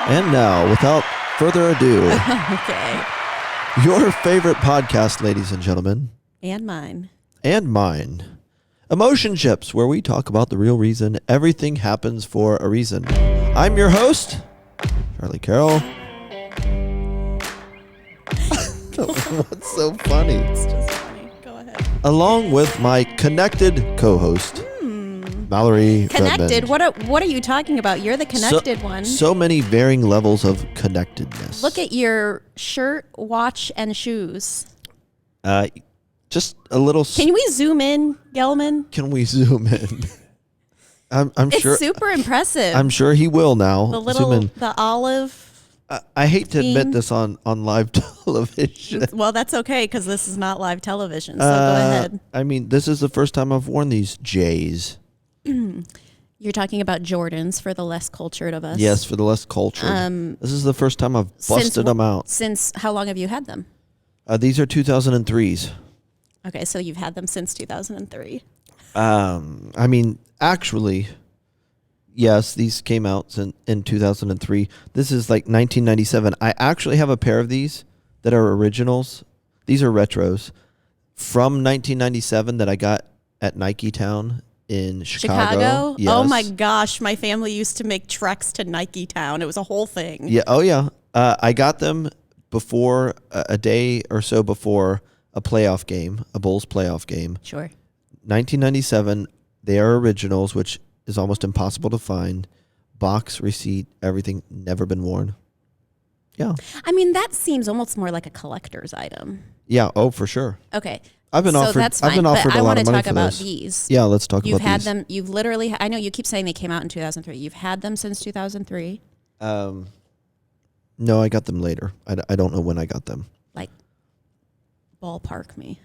And now, without further ado, Okay. your favorite podcast, ladies and gentlemen. And mine. And mine. Emotionships, where we talk about the real reason everything happens for a reason. I'm your host, Charlie Carroll. What's so funny? It's just funny. Go ahead. Along with my connected co-host, Mallory Connected? Redmond. What are you talking about? You're the connected one. So many varying levels of connectedness. Look at your shirt, watch, and shoes. Just a little. Can we zoom in, Gelman? Can we zoom in? I'm It's sure. super impressive. I'm sure he will now. the Zoom in. the olive. I hate to admit theme. this on live television. Well, that's okay because this is not live television. So go ahead. I mean, this is the first time I've worn these J's. You're talking about Jordans for the less cultured of us. Yes, for the less cultured. This is the first time I've busted them out. Since how long have you had them? These are 2003s. Okay, so you've had them since 2003. I mean, actually, yes, these came out in 2003. This is like 1997. I actually have a pair of these that are originals. These are retros from 1997 that I got at Nike Town in Chicago. Yes. Oh my gosh, my family used to make treks to Nike Town. It was a whole thing. Yeah. Oh yeah. I got them before a day or so before a playoff game, a Bulls playoff game. Sure. 1997. They are originals, which is almost impossible to find. Box, receipt, everything, never been worn. Yeah. I mean, that seems almost more like a collector's item. Yeah. Oh, for sure. Okay. I've been offered. That's fine, I've been offered but a lot I of money want to talk for about those. these. Yeah, let's talk You've about these. had them. You've literally. I know you keep saying they came out in 2003. You've had them since 2003. No, I got them later. I don't know when I got them. Like, ballpark me.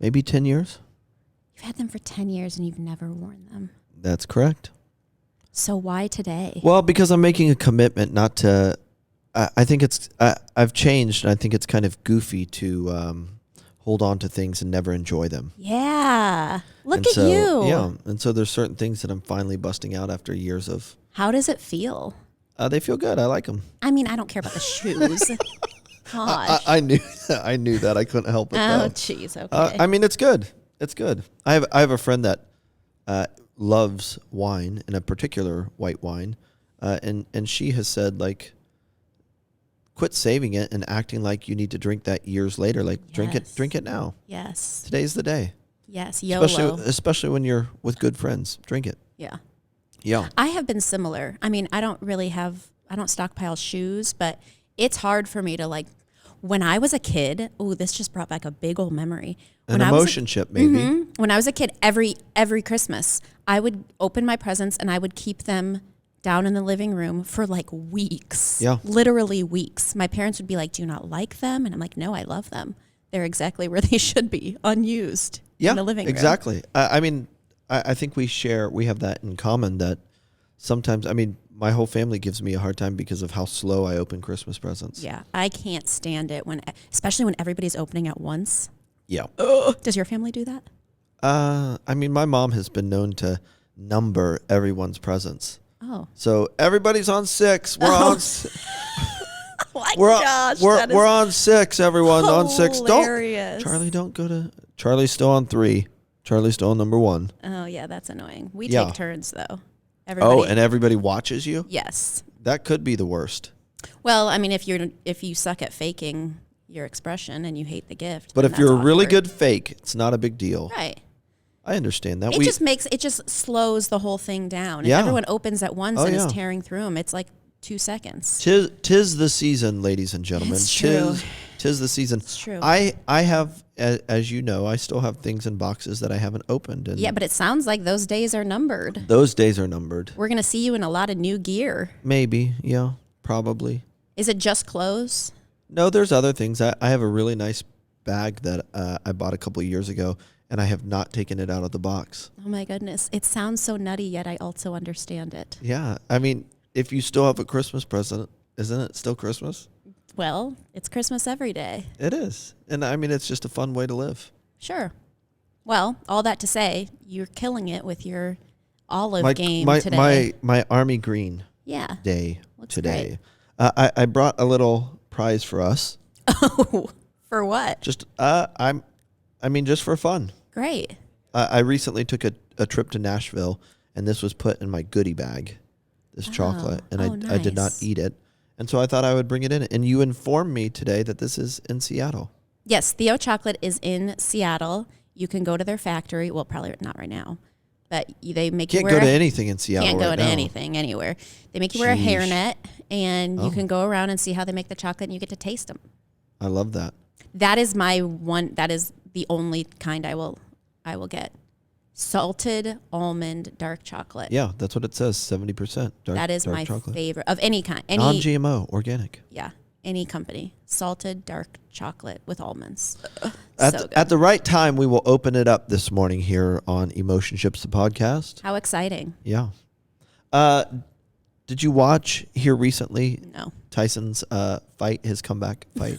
Maybe 10 years. You've had them for 10 years and you've never worn them. That's correct. So why today? Well, because I'm making a commitment not to. I think it's. I've changed, and I think it's kind of goofy to hold on to things and never enjoy them. Yeah. Look And at so, you. Yeah, and so there's certain things that I'm finally busting out after years of. How does it feel? They feel good. I like them. I mean, I don't care about the shoes. Gosh. I knew. I knew that. I couldn't help it. Oh, though. jeez. Okay. I mean, it's good. It's good. I have a friend that loves wine, and a particular white wine, and she has said, like, quit saving it and acting like you need to drink that years later. Like, Yes. drink it now. Yes. Today's the day. Yes. YOLO. Especially when you're with good friends. Drink it. Yeah. Yeah. I have been similar. I mean, I don't stockpile shoes, but it's hard for me to, like, when I was a kid, this just brought back a big old memory. An emotionship, maybe. When I was a kid, every Christmas, I would open my presents and I would keep them down in the living room for like weeks. Yeah. Literally weeks. My parents would be like, do you not like them? And I'm like, no, I love them. They're exactly where they should be, unused in the living room. Exactly. I mean, I think we have that in common, that sometimes, I mean, my whole family gives me a hard time because of how slow I open Christmas presents. Yeah, I can't stand it especially when everybody's opening at once. Yeah. Does your family do that? I mean, my mom has been known to number everyone's presents. Oh. So everybody's on 6. We're on. Oh my We're gosh. we're on 6. Everyone on 6. Hilarious. Charlie, don't go to. Charlie's still on 3. Charlie's still on number 1. Oh yeah, that's annoying. We Yeah. take turns though. Everybody. Oh, and everybody watches you? Yes. That could be the worst. Well, I mean, if you suck at faking your expression and you hate the gift, But then if you're a that's really awkward. good fake, it's not a big deal. Right. I understand that. It just slows the whole thing down. Yeah. If everyone opens at once Oh, and yeah. is tearing through them, it's like 2 seconds. Tis the season, ladies and gentlemen. It's true. Tis the season. It's true. I have, as you know, I still have things in boxes that I haven't opened. And Yeah, but it sounds like those days are numbered. those days are numbered. We're going to see you in a lot of new gear. Maybe, yeah, probably. Is it just clothes? No, there's other things. I have a really nice bag that I bought a couple of years ago, and I have not taken it out of the box. Oh my goodness. It sounds so nutty, yet I also understand it. Yeah, I mean, if you still have a Christmas present, isn't it still Christmas? Well, it's Christmas every day. It is. And I mean, it's just a fun way to live. Sure. Well, all that to say, you're killing it with your olive game today. My army green. Yeah. Day Looks today. I brought a little prize for us. Oh, for what? Just just for fun. Great. I recently took a trip to Nashville, and this was put in my goodie bag, this chocolate, and I did not nice. eat it. And so I thought I would bring it in. And you informed me today that this is in Seattle. Yes, Theo Chocolate is in Seattle. You can go to their factory. Well, probably not right now, but they make you Can't wear go to anything in Seattle can't go right to now. anything anywhere. They make you wear a Sheesh. hairnet, and you Oh. can go around and see how they make the chocolate, and you get to taste them. I love that. That is my one. That is the only kind I will get. Salted almond dark chocolate. Yeah, that's what it says. 70% dark. That is dark my chocolate. favorite of any kind. Any Non-GMO, organic. yeah, any company. Salted dark chocolate with almonds. At, So the, good. at the right time, we will open it up this morning here on Emotionships, the podcast. How exciting! Yeah. Did you watch here recently No. Tyson's fight, his comeback fight?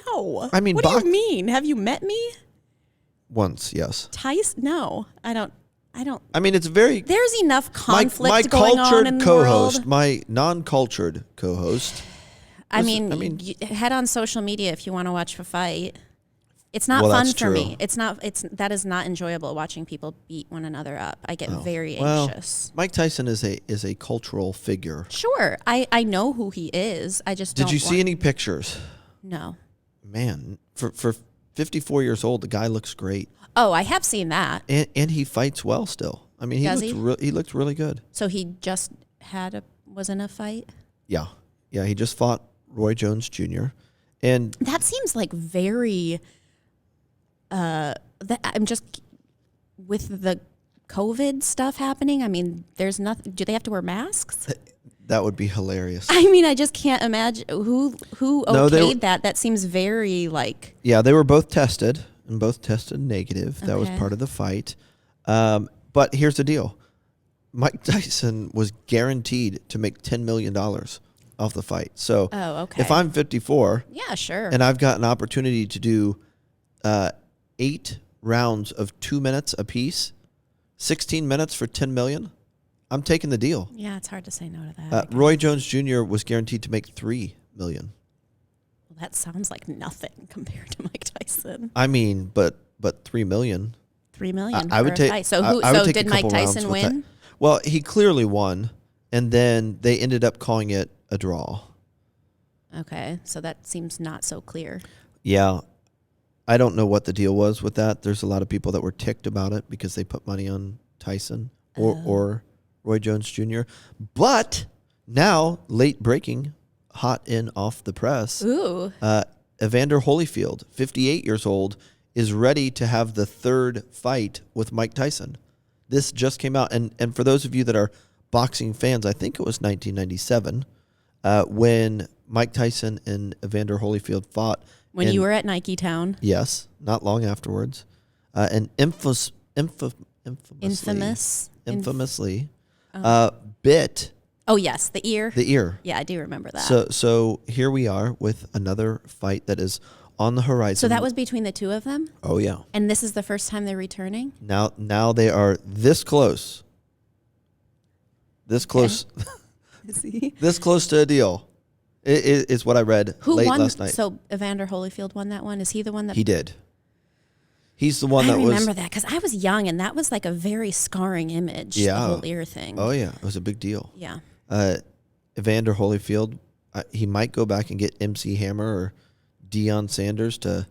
No. I mean, what do you mean? Have you met me? Once, yes. Tyson? No, I don't. I mean, it's very... There's enough conflict my going on in cultured the co-host, world. my non-cultured co-host. I mean, you head on social media if you want to watch a fight. It's not Well, fun that's for me. true. That is not enjoyable watching people beat one another up. I get very Well, anxious. Mike Tyson is a cultural figure. Sure, I know who he is. I just Did don't you see any pictures? No. Man, for 54 years old, the guy looks great. Oh, I have seen that. And he fights well still. I mean, Does he looked really good. So he just was in a fight? Yeah. Yeah, he just fought Roy Jones Jr. And That seems like very I'm just with the COVID stuff happening. I mean, there's nothing. Do they have to wear masks? that would be hilarious. I mean, I just can't imagine who No, okayed that. That seems very like Yeah, they were both tested and both tested negative. That was Okay. part of the fight. But here's the deal. Mike Tyson was guaranteed to make $10 million off the fight. So Oh, okay. if I'm 54 yeah, sure. and I've got an opportunity to do 8 rounds of 2 minutes apiece, 16 minutes for $10 million, I'm taking the deal. Yeah, it's hard to say no to that. Roy Jones Jr. was guaranteed to make $3 million. Well, that sounds like nothing compared to Mike Tyson. I mean, but $3 million. $3 million. I would for a take. fight. So I would take did a Mike couple rounds Tyson with that. win? Well, he clearly won, and then they ended up calling it a draw. Okay, so that seems not so clear. Yeah, I don't know what the deal was with that. There's a lot of people that were ticked about it because they put money on Tyson or Roy Jones Jr. But now, late breaking, hot in off the press. Ooh. Evander Holyfield, 58 years old, is ready to have the third fight with Mike Tyson. This just came out. And for those of you that are boxing fans, I think it was 1997 when Mike Tyson and Evander Holyfield fought. When you were at Nike Town. Yes, not long afterwards. And infamously bit Oh, yes, the ear. the ear. Yeah, I do remember that. So here we are with another fight that is on the horizon. So that was between the two of them? Oh, yeah. And this is the first time they're returning? Now they are this close. This close. Is he? This close to a deal. Is what I read Who late won? last night. So Evander Holyfield won that one? Is he the one that... He did. He's the one I that was... remember that because I was young and that was like a very scarring image, Yeah. the whole ear thing. Oh, yeah. It was a big deal. Yeah. Evander Holyfield, he might go back and get MC Hammer or Deion Sanders to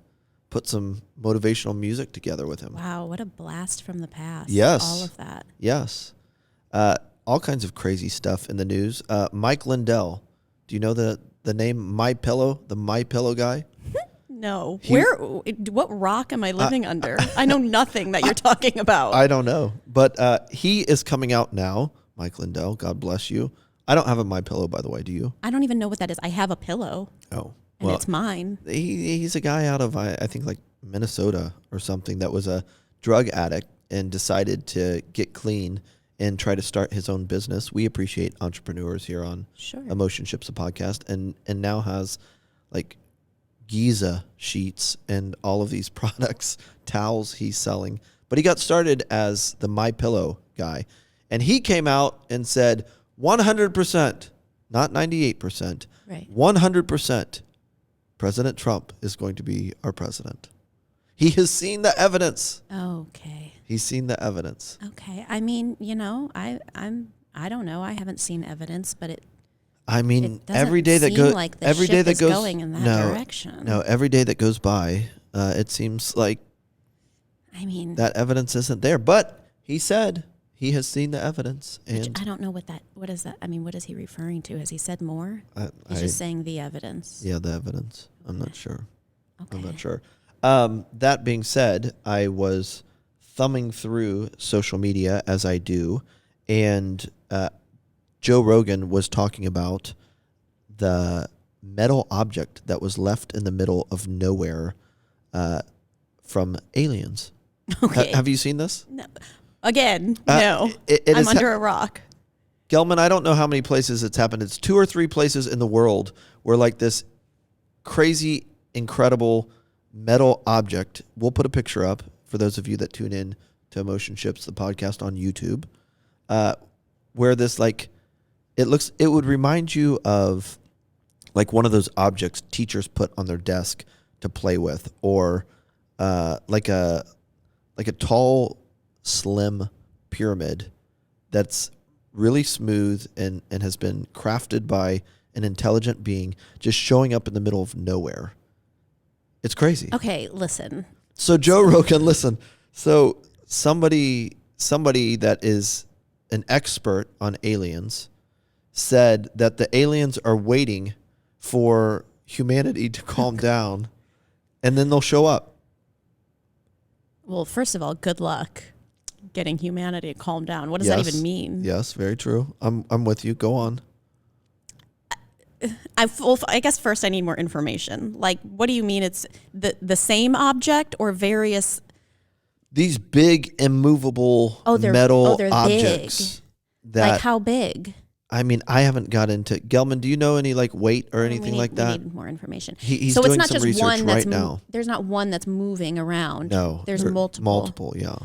put some motivational music together with him. Wow, what a blast from the past. Yes. All of that. Yes. All kinds of crazy stuff in the news. Mike Lindell. Do you know the name My Pillow, the My Pillow guy? No. What rock am I living under? I know nothing that you're talking about. I don't know. But he is coming out now, Mike Lindell. God bless you. I don't have a My Pillow, by the way. Do you? I don't even know what that is. I have a pillow. Oh. And it's mine. He's a guy out of, I think, like Minnesota or something that was a drug addict and decided to get clean and try to start his own business. We appreciate entrepreneurs here on Sure. Emotionships, a podcast, and now has like Giza sheets and all of these products, towels he's selling. But he got started as the My Pillow guy. And he came out and said, 100%, not 98%, Right. 100%, President Trump is going to be our president. He has seen the evidence. Okay. He's seen the evidence. Okay. I mean, I don't know. I haven't seen evidence, but it doesn't every day that seem goes like the ship is going in that direction. No, every day that goes by, it seems like I mean, that evidence isn't there. But he said he has seen the evidence, and I don't know what is that? I mean, what is he referring to? Has he said more? He's just saying the evidence. Yeah, the evidence. I'm not sure. Okay. I'm not sure. That being said, I was thumbing through social media as I do, and Joe Rogan was talking about the metal object that was left in the middle of nowhere from aliens. Okay. Have you seen this? No. Again, no. I'm under a rock. Gelman, I don't know how many places it's happened. It's 2 or 3 places in the world where like this crazy, incredible metal object. We'll put a picture up for those of you that tune in to Emotionships, the podcast on YouTube, where this like, it would remind you of like one of those objects teachers put on their desk to play with, or like a tall, slim pyramid that's really smooth and has been crafted by an intelligent being just showing up in the middle of nowhere. It's crazy. Okay, listen. So Joe Rogan, listen. So somebody that is an expert on aliens said that the aliens are waiting for humanity to calm down, and then they'll show up. Well, first of all, good luck getting humanity to calm down. What does that even mean? Yes, very true. I'm with you. Go on. I guess first I need more information. Like, what do you mean it's the same object or various? These big, immovable metal objects. Big. Like how big? I mean, I haven't got into Gelman. Do you know any like weight or anything like that? We need more information. He's so doing it's not some just research one that's right now. There's not one that's moving around. No, there's multiple. Multiple, yeah.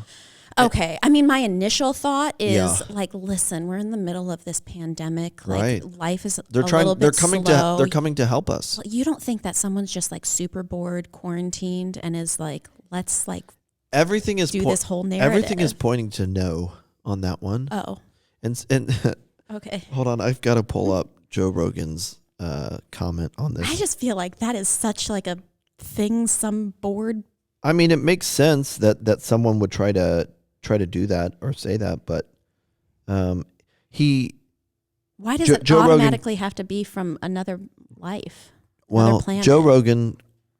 Okay. I mean, my initial thought is like, listen, we're in the middle of this pandemic. Like, right. Life is little bit they're coming to help us. You don't think that someone's just like super bored, quarantined, and is like, let's like everything is do this whole narrative. Everything is pointing to no on that one. Oh. And okay. Hold on, I've got to pull up Joe Rogan's comment on this. I just feel like that is such like a thing some bored. I mean, it makes sense that someone would try to do that or say that, but why does it Joe automatically have to be from another life? Well, planet? Joe Rogan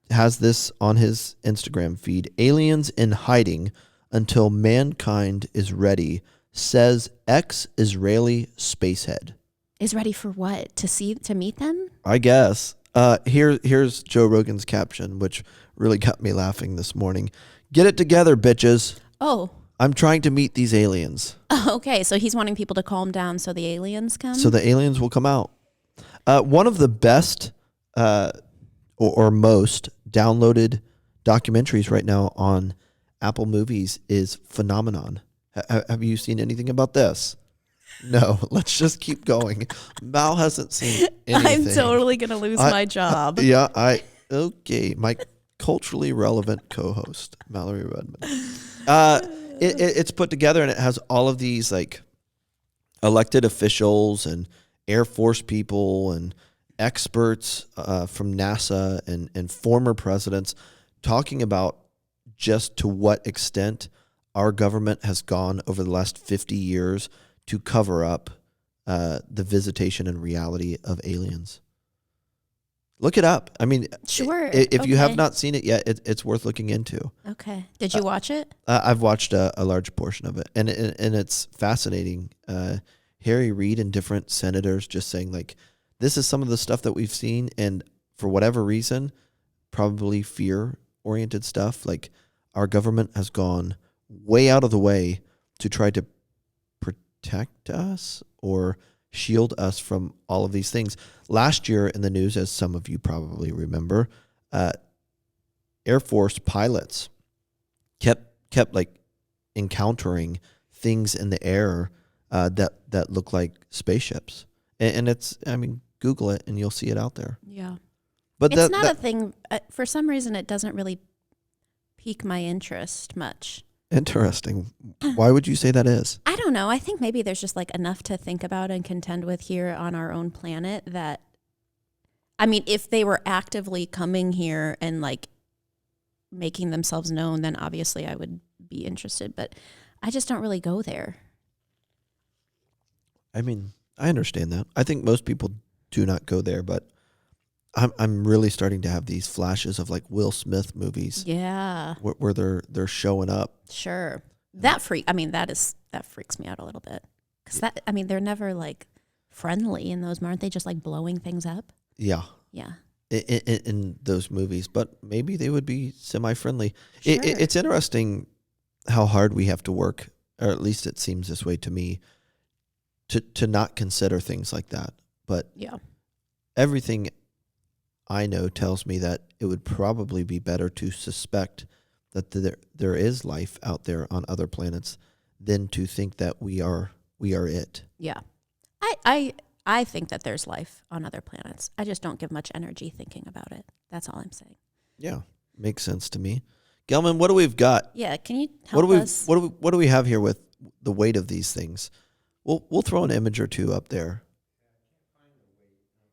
has this on his Instagram feed. Aliens in hiding until mankind is ready, says ex-Israeli spacehead. Is ready for what? To meet them? I guess. Here's Joe Rogan's caption, which really got me laughing this morning. Get it together, bitches. Oh. I'm trying to meet these aliens. Okay, so he's wanting people to calm down so the aliens come? So the aliens will come out. One of the best or most downloaded documentaries right now on Apple Movies is Phenomenon. Have you seen anything about this? No, let's just keep going. Mal hasn't seen anything. I'm totally going to lose my job. Okay, my culturally relevant co-host, Mallory Redmond. It's put together and it has all of these like elected officials and Air Force people and experts from NASA and former presidents talking about just to what extent our government has gone over the last 50 years to cover up the visitation and reality of aliens. Look it up. I mean, sure. If you have not seen it yet, it's worth looking into. Okay. Did you watch it? I've watched a large portion of it, and it's fascinating. Harry Reid and different senators just saying like, this is some of the stuff that we've seen, and for whatever reason, probably fear-oriented stuff. Like our government has gone way out of the way to try to protect us or shield us from all of these things. Last year in the news, as some of you probably remember, Air Force pilots kept like encountering things in the air that look like spaceships. And it's, I mean, Google it and you'll see it out there. Yeah. But It's not a thing. For some reason, it doesn't really pique my interest much. Interesting. Why would you say that is? I don't know. I think maybe there's just like enough to think about and contend with here on our own planet that, I mean, if they were actively coming here and like making themselves known, then obviously I would be interested, but I just don't really go there. I mean, I understand that. I think most people do not go there, but I'm really starting to have these flashes of like Will Smith movies. Yeah. Where they're showing up. Sure. That freaks me out a little bit. Cuz they're never like friendly in those, aren't they just like blowing things up? Yeah. Yeah. In those movies, but maybe they would be semi-friendly. Sure. It's interesting how hard we have to work, or at least it seems this way to me, to not consider things like that. But yeah, everything I know tells me that it would probably be better to suspect that there is life out there on other planets than to think that we are it. Yeah. I think that there's life on other planets. I just don't give much energy thinking about it. That's all I'm saying. Yeah, makes sense to me. Gelman, what do we've got? Yeah, can you help us? What do we have here with the weight of these things? We'll throw an image or two up there.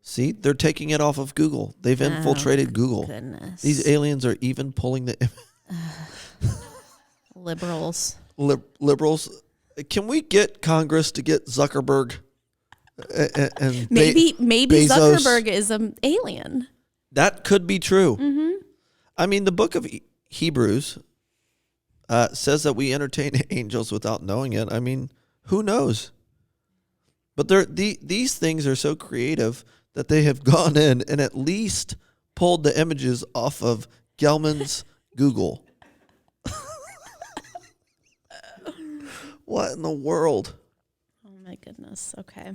See, they're taking it off of Google. They've infiltrated Google. Goodness. These aliens are even pulling the liberals. Liberals. Can we get Congress to get Zuckerberg? And maybe Bezos? Zuckerberg is an alien. That could be true. Mm-hmm. I mean, the book of Hebrews says that we entertain angels without knowing it. I mean, who knows? But these things are so creative that they have gone in and at least pulled the images off of Gelman's Google. What in the world? Oh my goodness. Okay.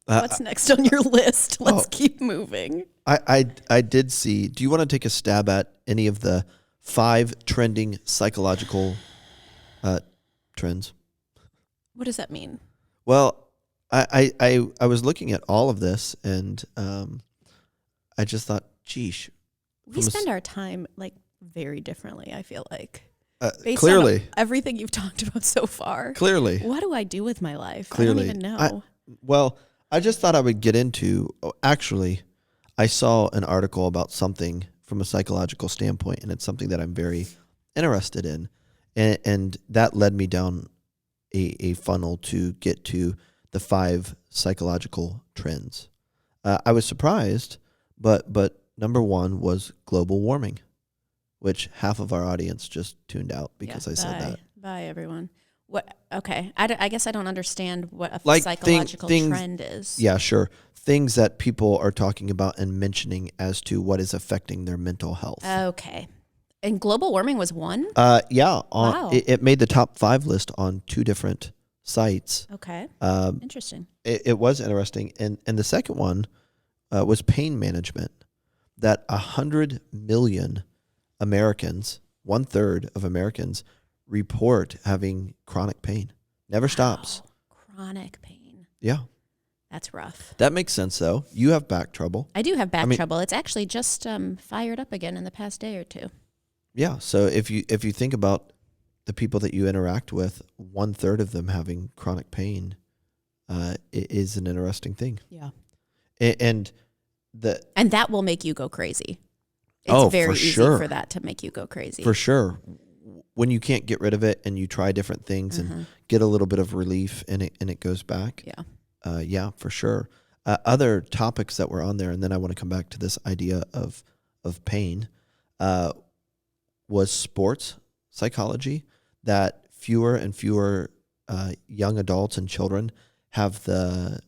What's next on your list? Let's keep moving. I did see. Do you want to take a stab at any of the 5 trending psychological trends? What does that mean? Well, I was looking at all of this, and I just thought, geesh. We spend our time like very differently, I feel like. Based Clearly. on everything you've talked about so far. Clearly. What do I do with my life? Clearly. I don't even know. I just thought I would get into, actually, I saw an article about something from a psychological standpoint, and it's something that I'm very interested in. And that led me down a funnel to get to the 5 psychological trends. I was surprised, but number 1 was global warming, which half of our audience just tuned out because I said that. Bye, everyone. What? Okay. I guess I don't understand what a like psychological trend is. Yeah, sure. Things that people are talking about and mentioning as to what is affecting their mental health. Okay. And global warming was one? Yeah. Wow. It made the top 5 list on 2 different sites. Okay. Interesting. It was interesting. And the second one was pain management. That 100 million Americans, 1/3 of Americans, report having chronic pain. Never stops. Chronic pain. Yeah. That's rough. That makes sense, though. You have back trouble. I do have back trouble. It's actually just fired up again in the past day or two. Yeah. So if you think about the people that you interact with, 1/3 of them having chronic pain, it is an interesting thing. Yeah. And that will make you go crazy. It's very easy for that to make you go crazy. For sure. When you can't get rid of it and you try different things and get a little bit of relief and it goes back. Yeah. Yeah, for sure. Other topics that were on there, and then I want to come back to this idea of pain, was sports psychology, that fewer and fewer young adults and children have the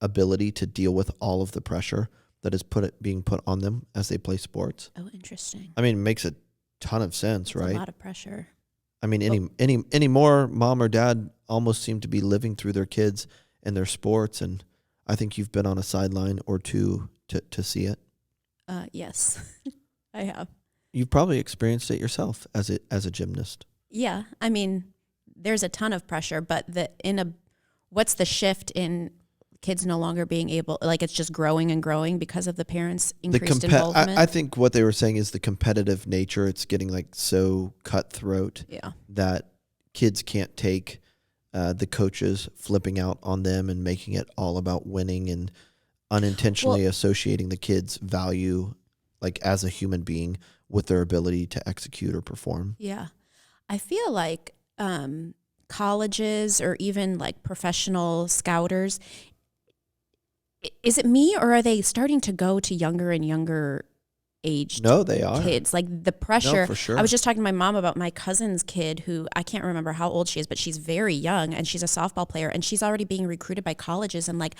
ability to deal with all of the pressure that is being put on them as they play sports. Oh, interesting. I mean, it makes a ton of sense, right? A lot of pressure. I mean, any more mom or dad almost seem to be living through their kids and their sports, and I think you've been on a sideline or two to see it. Yes, I have. You've probably experienced it yourself as a gymnast. Yeah, I mean, there's a ton of pressure, but in a what's the shift in kids no longer being able, like it's just growing and growing because of the parents' increased involvement? I think what they were saying is the competitive nature. It's getting like so cutthroat that kids can't take the coaches flipping out on them and making it all about winning and unintentionally associating the kids' value, like as a human being, with their ability to execute or perform. Yeah. I feel like colleges or even like professional scouters, is it me or are they starting to go to younger and younger aged No, they are. kids? Like the pressure. No, for sure. I was just talking to my mom about my cousin's kid who I can't remember how old she is, but she's very young and she's a softball player and she's already being recruited by colleges and like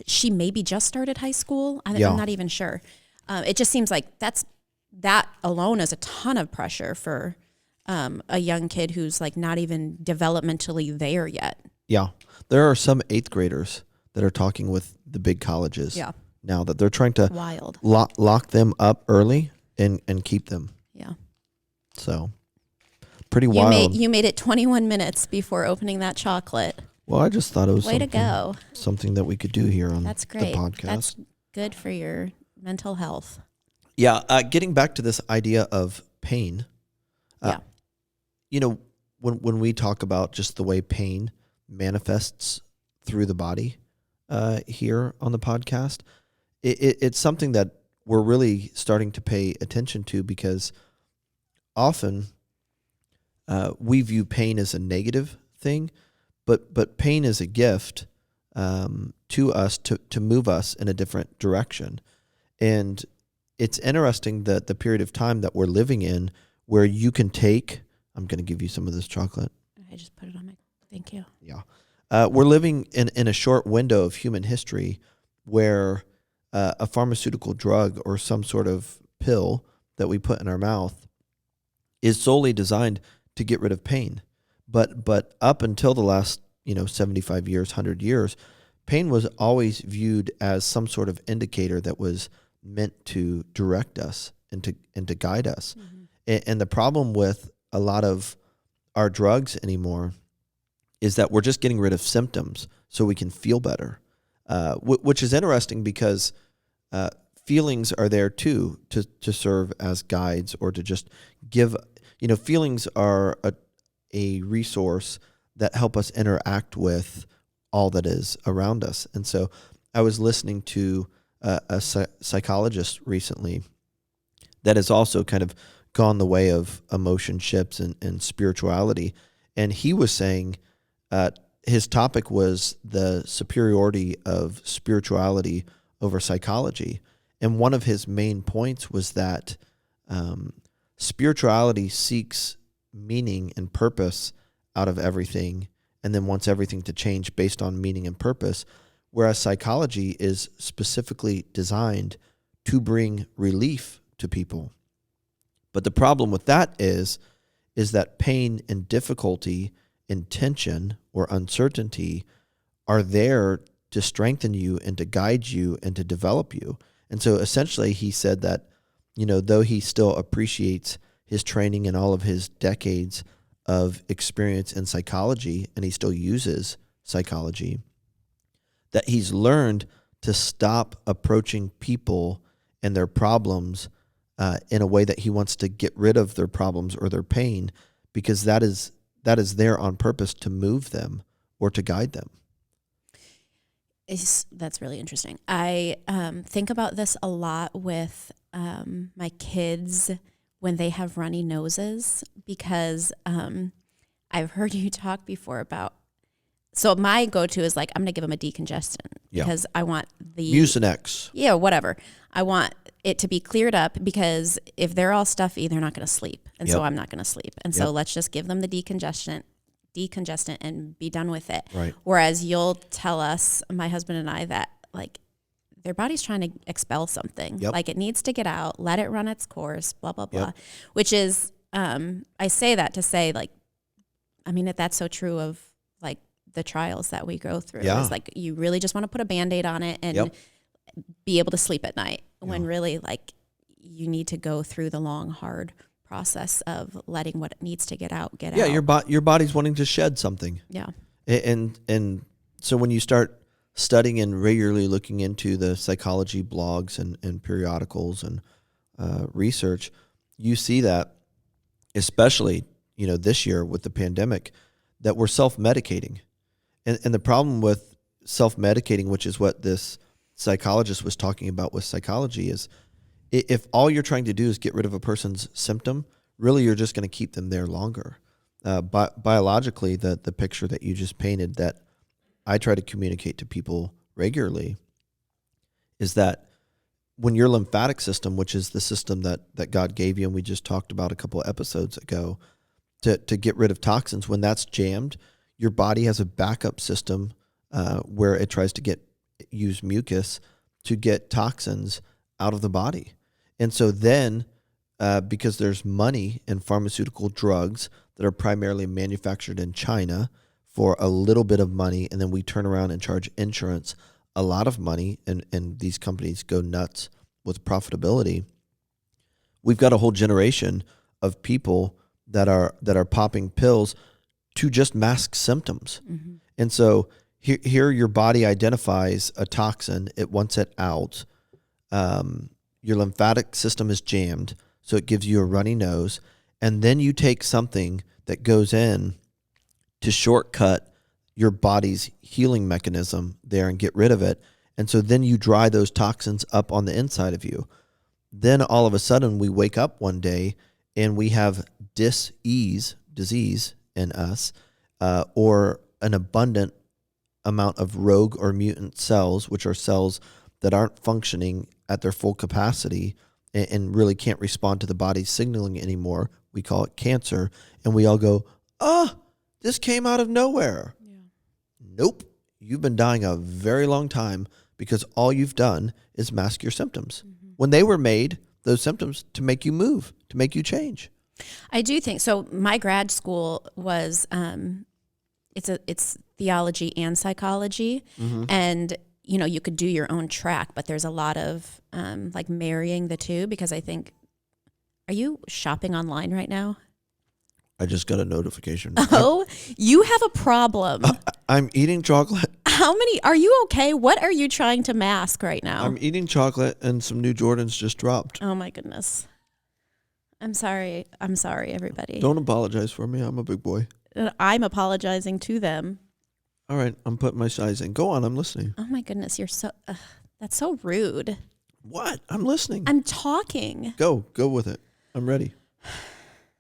she maybe just started high school. I'm not even sure. It just seems like that alone is a ton of pressure for a young kid who's like not even developmentally there yet. Yeah. There are some 8th graders that are talking with the big colleges now that they're trying to lock them up early and keep them. Yeah. So pretty wild. You made it 21 minutes before opening that chocolate. Well, I just thought it was way to go. Something that we could do here on That's great. the podcast. That's good for your mental health. Yeah. Getting back to this idea of pain. You know, when we talk about just the way pain manifests through the body here on the podcast, it's something that we're really starting to pay attention to because often we view pain as a negative thing, but pain is a gift to us to move us in a different direction. And it's interesting that the period of time that we're living in where you can take, I'm going to give you some of this chocolate. I just put it on my, thank you. Yeah. We're living in a short window of human history where a pharmaceutical drug or some sort of pill that we put in our mouth is solely designed to get rid of pain. But up until the last, 75 years, 100 years, pain was always viewed as some sort of indicator that was meant to direct us and to guide us. Mm-hmm. And the problem with a lot of our drugs anymore is that we're just getting rid of symptoms so we can feel better, which is interesting because feelings are there too to serve as guides or to just give, feelings are a resource that help us interact with all that is around us. And so I was listening to a psychologist recently that has also kind of gone the way of emotionships and spirituality. And he was saying his topic was the superiority of spirituality over psychology. And one of his main points was that spirituality seeks meaning and purpose out of everything and then wants everything to change based on meaning and purpose, whereas psychology is specifically designed to bring relief to people. But the problem with that is that pain and difficulty and tension or uncertainty are there to strengthen you and to guide you and to develop you. And so essentially he said that, though he still appreciates his training and all of his decades of experience in psychology, and he still uses psychology, that he's learned to stop approaching people and their problems in a way that he wants to get rid of their problems or their pain, because that is there on purpose to move them or to guide them. That's really interesting. I think about this a lot with my kids when they have runny noses, because I've heard you talk before about, so my go-to is like, I'm going to give them a decongestant because I want the Mucinex. Yeah, whatever. I want it to be cleared up because if they're all stuffy, they're not going to sleep. And so I'm not going to sleep. And so let's just give them the decongestant and be done with it. Right. Whereas you'll tell us, my husband and I, that like their body's trying to expel something. Like it needs to get out, let it run its course, blah, blah, blah, which is, I say that to say like, I mean, that's so true of like the trials that we go through. It's like, you really just want to put a Band-Aid on it and be able to sleep at night when really like you need to go through the long, hard process of letting what needs to get out, get out. Yeah, your body's wanting to shed something. Yeah. And So when you start studying and regularly looking into the psychology blogs and periodicals and research, you see that, especially, this year with the pandemic, that we're self-medicating. And the problem with self-medicating, which is what this psychologist was talking about with psychology, is if all you're trying to do is get rid of a person's symptom, really you're just going to keep them there longer. Biologically, the picture that you just painted that I try to communicate to people regularly is that when your lymphatic system, which is the system that God gave you, and we just talked about a couple of episodes ago, to get rid of toxins, when that's jammed, your body has a backup system where it tries to use mucus to get toxins out of the body. And so then, because there's money in pharmaceutical drugs that are primarily manufactured in China for a little bit of money, and then we turn around and charge insurance a lot of money, and these companies go nuts with profitability. We've got a whole generation of people that are popping pills to just mask symptoms. Mm-hmm. And so here your body identifies a toxin, it wants it out. Your lymphatic system is jammed, so it gives you a runny nose, and then you take something that goes in to shortcut your body's healing mechanism there and get rid of it. And so then you dry those toxins up on the inside of you. Then all of a sudden we wake up one day and we have disease in us, or an abundant amount of rogue or mutant cells, which are cells that aren't functioning at their full capacity and really can't respond to the body's signaling anymore. We call it cancer. And we all go, this came out of nowhere. Yeah. Nope. You've been dying a very long time because all you've done is mask your symptoms. Mm-hmm. When they were made, those symptoms, to make you move, to make you change. I do think so. My grad school was it's theology and psychology, mm-hmm. and you could do your own track, but there's a lot of like marrying the two, because I think, are you shopping online right now? I just got a notification. Oh, you have a problem. I'm eating chocolate. Are you okay? What are you trying to mask right now? I'm eating chocolate and some new Jordans just dropped. Oh my goodness. I'm sorry, everybody. Don't apologize for me. I'm a big boy. I'm apologizing to them. All right, I'm putting my size in. Go on, I'm listening. Oh my goodness, that's so rude. What? I'm listening. I'm talking. Go with it. I'm ready.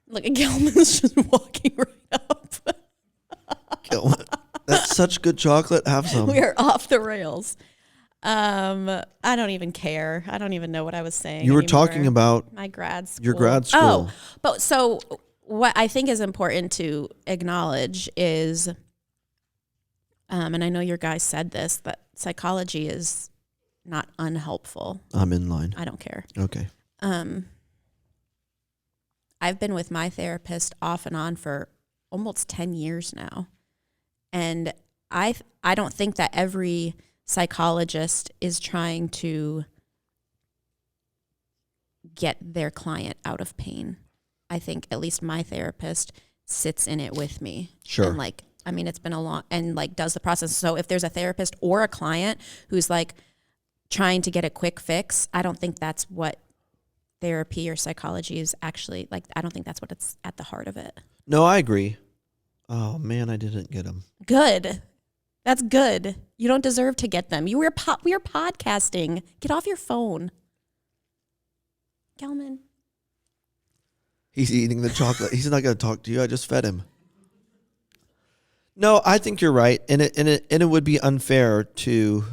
Look, Gilman's just walking right up. Gilman, that's such good chocolate. Have some. We are off the rails. I don't even care. I don't even know what I was saying. You were talking about my grad school. Your grad school. Oh, but so what I think is important to acknowledge is, and I know your guy said this, that psychology is not unhelpful. I'm in line. I don't care. Okay. I've been with my therapist off and on for almost 10 years now. And I don't think that every psychologist is trying to get their client out of pain. I think at least my therapist sits in it with me. Sure. And it's been a long, and does the process. So if there's a therapist or a client who's trying to get a quick fix, I don't think that's what therapy or psychology is actually I don't think that's what it's at the heart of it. No, I agree. Oh man, I didn't get them. Good. That's good. You don't deserve to get them. We are podcasting. Get off your phone. Gelman. He's eating the chocolate. He's not going to talk to you. I just fed him. No, I think you're right. And it would be unfair to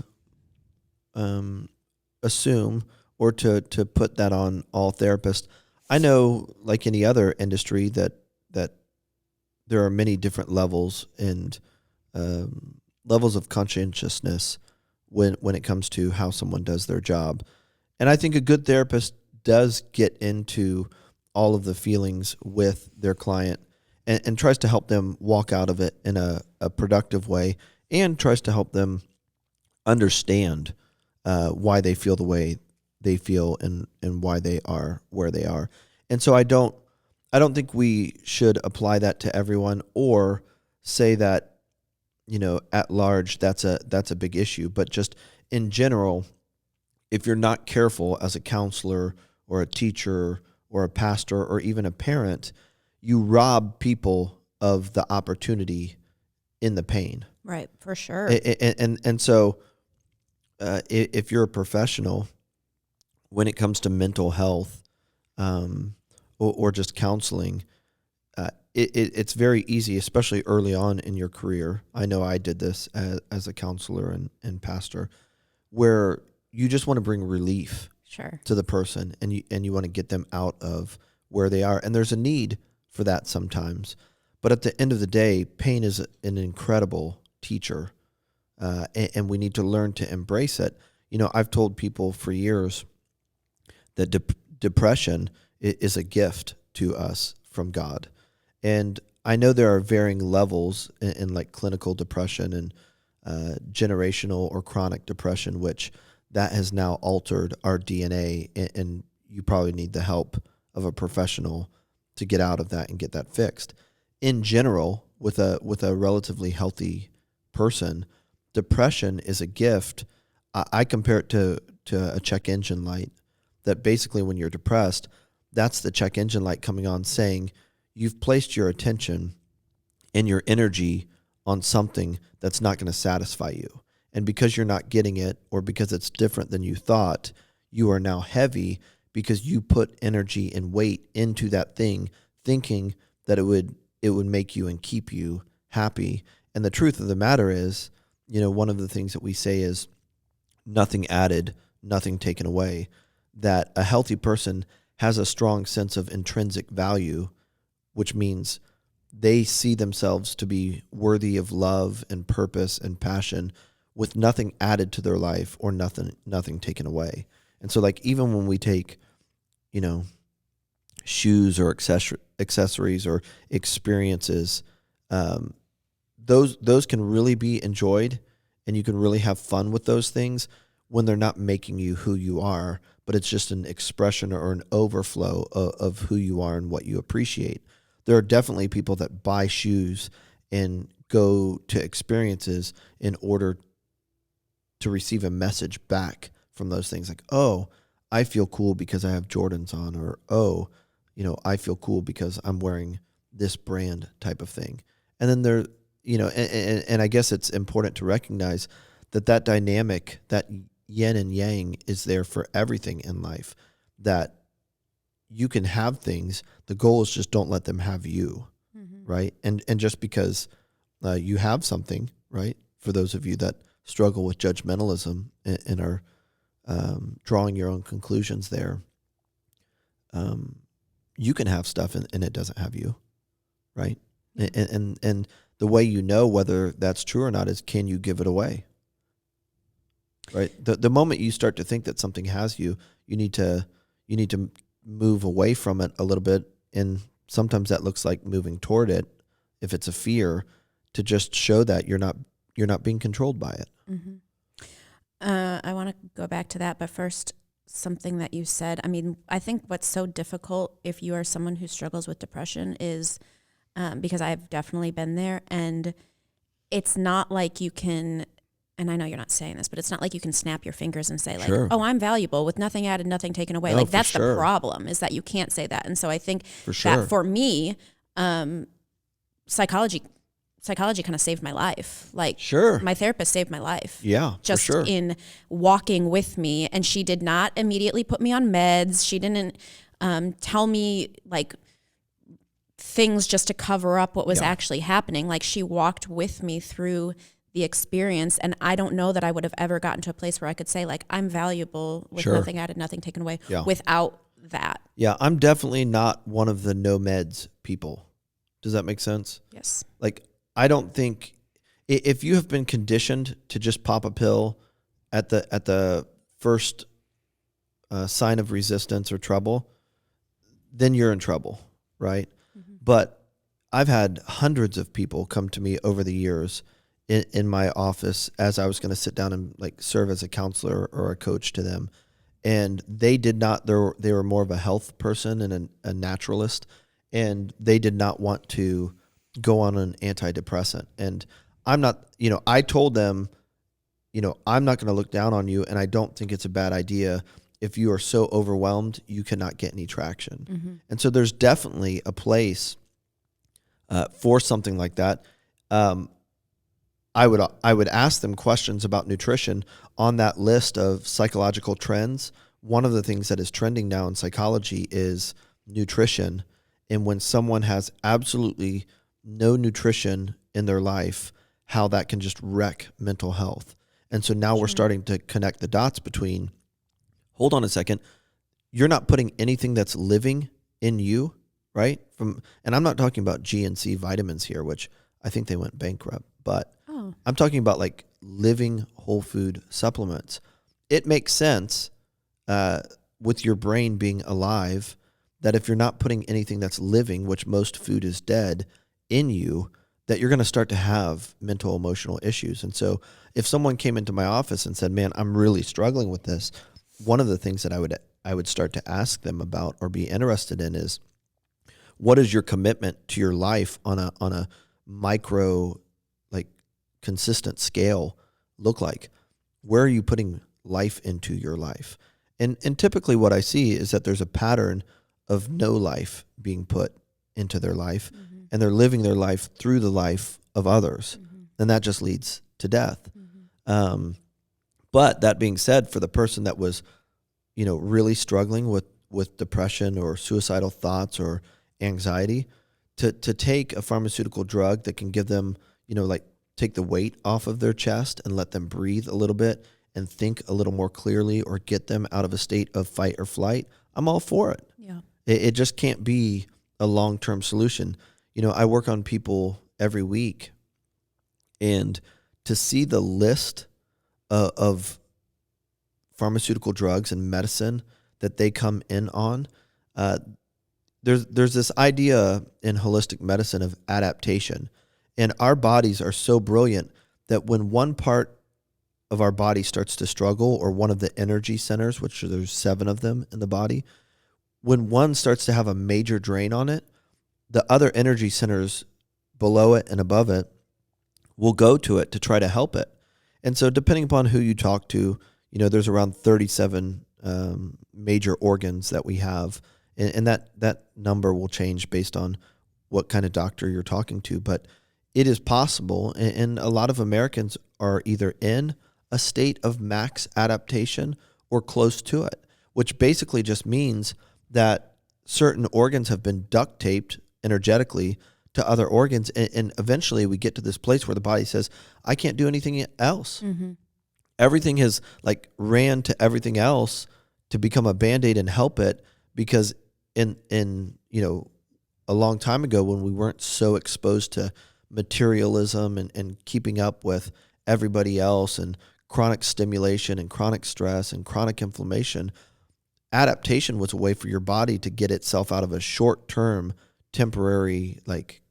assume or to put that on all therapists. I know, like any other industry, that there are many different levels and levels of conscientiousness when it comes to how someone does their job. And I think a good therapist does get into all of the feelings with their client and tries to help them walk out of it in a productive way, and tries to help them understand why they feel the way they feel and why they are where they are. And so I don't think we should apply that to everyone or say that at large, that's a big issue. But just in general, if you're not careful as a counselor or a teacher or a pastor or even a parent, you rob people of the opportunity in the pain. Right, for sure. And so if you're a professional, when it comes to mental health, or just counseling, it's very easy, especially early on in your career. I know I did this as a counselor and pastor, where you just want to bring relief Sure. to the person, and you want to get them out of where they are. And there's a need for that sometimes. But at the end of the day, pain is an incredible teacher, and we need to learn to embrace it. I've told people for years that depression is a gift to us from God. And I know there are varying levels in like clinical depression and generational or chronic depression, which that has now altered our DNA, and you probably need the help of a professional to get out of that and get that fixed. In general, with a relatively healthy person, depression is a gift. I compare it to a check engine light, that basically when you're depressed, that's the check engine light coming on saying you've placed your attention and your energy on something that's not going to satisfy you. And because you're not getting it, or because it's different than you thought, you are now heavy because you put energy and weight into that thing, thinking that it would make you and keep you happy. And the truth of the matter is, one of the things that we say is nothing added, nothing taken away. That a healthy person has a strong sense of intrinsic value, which means they see themselves to be worthy of love and purpose and passion, with nothing added to their life or nothing taken away. And so, like, even when we take, shoes or accessories or experiences, those can really be enjoyed, and you can really have fun with those things when they're not making you who you are, but it's just an expression or an overflow of who you are and what you appreciate. There are definitely people that buy shoes and go to experiences in order to receive a message back from those things, like, oh, I feel cool because I have Jordans on, or, oh, I feel cool because I'm wearing this brand type of thing. And then there, and I guess it's important to recognize that dynamic, that yin and yang, is there for everything in life, that you can have things. The goal is just don't let them have you. Mm-hmm. Right. And just because you have something, right, for those of you that struggle with judgmentalism and are drawing your own conclusions there, you can have stuff and it doesn't have you, right? Mm-hmm. And the way you know whether that's true or not is, can you give it away? Right. The moment you start to think that something has you, you need to move away from it a little bit, and sometimes that looks like moving toward it, if it's a fear, to just show that you're not being controlled by it. Mm-hmm. I want to go back to that, but first, something that you said. I mean, I think what's so difficult if you are someone who struggles with depression is because I've definitely been there, and it's not like you can. And I know you're not saying this, but it's not like you can snap your fingers and say, like, sure, oh, I'm valuable with nothing added, nothing taken away. No, like, that's the problem, is that you can't say that. And so I think that for me, psychology kind of saved my life. Like, my therapist saved my life. Yeah, just in walking with me. And she did not immediately put me on meds. She didn't tell me, like, things just to cover up what was actually happening. Like, she walked with me through the experience, and I don't know that I would have ever gotten to a place where I could say, like, I'm valuable with nothing added, nothing taken away without that. Yeah, I'm definitely not one of the no meds people. Does that make sense? Yes. Like, I don't think, if you have been conditioned to just pop a pill at the first sign of resistance or trouble, then you're in trouble, right? Mm-hmm. But I've had hundreds of people come to me over the years in my office as I was going to sit down and, like, serve as a counselor or a coach to them. And they did not, they were more of a health person and a naturalist, and they did not want to go on an antidepressant. And I'm not, I told them, I'm not going to look down on you, and I don't think it's a bad idea if you are so overwhelmed you cannot get any traction. Mm-hmm. And so there's definitely a place for something like that. Um, I would ask them questions about nutrition on that list of psychological trends. One of the things that is trending now in psychology is nutrition. And when someone has absolutely no nutrition in their life, how that can just wreck mental health. And so now we're Sure. starting to connect the dots between, hold on a second, you're not putting anything that's living in you, right? And I'm not talking about GNC vitamins here, which I think they went bankrupt, but Oh, I'm talking about like living whole food supplements. It makes sense with your brain being alive that if you're not putting anything that's living, which most food is dead, in you, that you're going to start to have mental emotional issues. And so if someone came into my office and said, "Man, I'm really struggling with this," one of the things that I would start to ask them about or be interested in is, what is your commitment to your life on a micro, like, consistent scale look like? Where are you putting life into your life? And typically what I see is that there's a pattern of no life being put into their life, mm-hmm. and they're living their life through the life of others. Mm-hmm. And that just leads to death. Mm-hmm. But that being said, for the person that was, really struggling with depression or suicidal thoughts or anxiety, to take a pharmaceutical drug that can give them, like, take the weight off of their chest and let them breathe a little bit and think a little more clearly, or get them out of a state of fight or flight, I'm all for it. Yeah. It just can't be a long-term solution. I work on people every week, and to see the list of pharmaceutical drugs and medicine that they come in on, uh, there's this idea in holistic medicine of adaptation, and our bodies are so brilliant that when one part of our body starts to struggle, or one of the energy centers, which there's 7 of them in the body, when one starts to have a major drain on it, the other energy centers below it and above it will go to it to try to help it. And so depending upon who you talk to, there's around 37 major organs that we have. And that number will change based on what kind of doctor you're talking to. But it is possible. And a lot of Americans are either in a state of max adaptation or close to it, which basically just means that certain organs have been duct taped energetically to other organs. And eventually we get to this place where the body says, I can't do anything else. Mm-hmm. Everything has like ran to everything else to become a Band-Aid and help it, because in a long time ago, when we weren't so exposed to materialism and keeping up with everybody else, and chronic stimulation and chronic stress and chronic inflammation, adaptation was a way for your body to get itself out of a short-term, temporary, like,